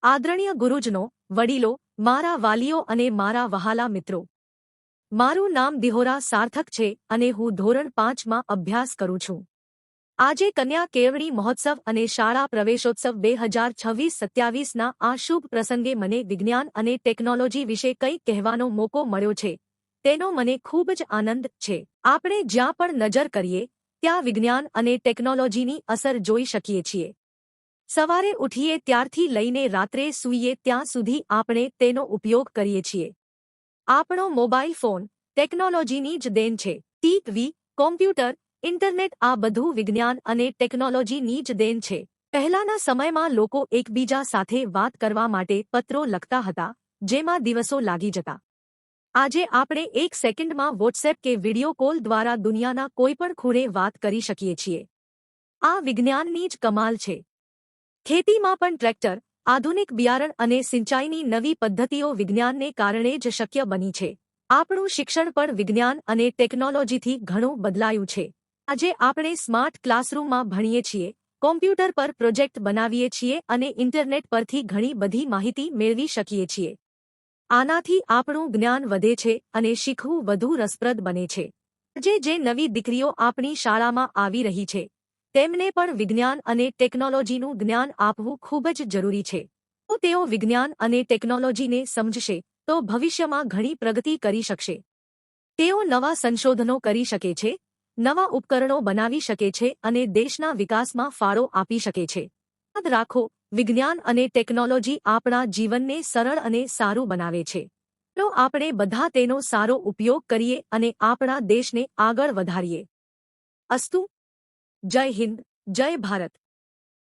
આદરણીય ગુરુજનો, વડીલો, મારા વાલીઓ અને મારા વહાલા મિત્રો, મારું નામ દિહોરા સાર્થક છે અને હું ધોરણ 5માં અભ્યાસ કરું છું. આજે કન્યા કેળવણી મહોત્સવ અને શાળા પ્રવેશોત્સવ 2026-27ના આ શુભ પ્રસંગે મને વિજ્ઞાન અને ટેકનોલોજી વિશે કંઈક કહેવાનો મોકો મળ્યો છે, તેનો મને ખૂબ જ આનંદ છે. આપણે જ્યાં પણ નજર કરીએ ત્યાં વિજ્ઞાન અને ટેકનોલોજીની અસર જોઈ શકીએ છીએ. સવારે ઉઠીએ ત્યારથી લઈને રાત્રે સૂઈએ ત્યાં સુધી આપણે તેનો ઉપયોગ કરીએ છીએ. આપણો મોબાઈલ ફોન ટેકનોલોજીની જ દેન છે. ટીવી, કોમ્પ્યુટર, ઇન્ટરનેટ આ બધું વિજ્ઞાન અને ટેકનોલોજીની જ દેન છે. પહેલાના સમયમાં લોકો એકબીજા સાથે વાત કરવા માટે પત્રો લખતા હતા, જેમાં દિવસો લાગી જતા. આજે આપણે એક સેકન્ડમાં વોટ્સએપ કે વિડિયો કોલ દ્વારા દુનિયાના કોઈપણ ખૂણે વાત કરી શકીએ છીએ. આ વિજ્ઞાનની જ કમાલ છે. ખેતીમાં પણ ટ્રેક્ટર, આધુનિક બિયારણ અને સિંચાઈની નવી પદ્ધતિઓ વિજ્ઞાનને કારણે જ શક્ય બની છે. આપણું શિક્ષણ પણ વિજ્ઞાન અને ટેકનોલોજીથી ઘણું બદલાયું છે. આજે આપણે સ્માર્ટ ક્લાસરૂમમાં ભણીએ છીએ, કોમ્પ્યુટર પર પ્રોજેક્ટ બનાવીએ છીએ અને ઇન્ટરનેટ પરથી ઘણી બધી માહિતી મેળવી શકીએ છીએ. આનાથી આપણું જ્ઞાન વધે છે અને શીખવું વધુ રસપ્રદ બને છે. આજે જે નવી દીકરીઓ આપણી શાળામાં આવી રહી છે, તેમને પણ વિજ્ઞાન અને ટેકનોલોજીનું જ્ઞાન આપવું ખૂબ જ જરૂરી છે. જો તેઓ વિજ્ઞાન અને ટેકનોલોજીને સમજશે તો ભવિષ્યમાં ઘણી પ્રગતિ કરી શકશે. તેઓ નવા સંશોધનો કરી શકે છે, નવા ઉપકરણો બનાવી શકે છે અને દેશના વિકાસમાં ફાળો આપી શકે છે. યાદ રાખો, વિજ્ઞાન અને ટેકનોલોજી આપણા જીવનને સરળ અને સારું બનાવે છે. તો આપણે બધા તેનો સારો ઉપયોગ કરીએ અને આપણા દેશને આગળ વધારીએ. અસ્તુ. જય હિન્દ, જય ભારત.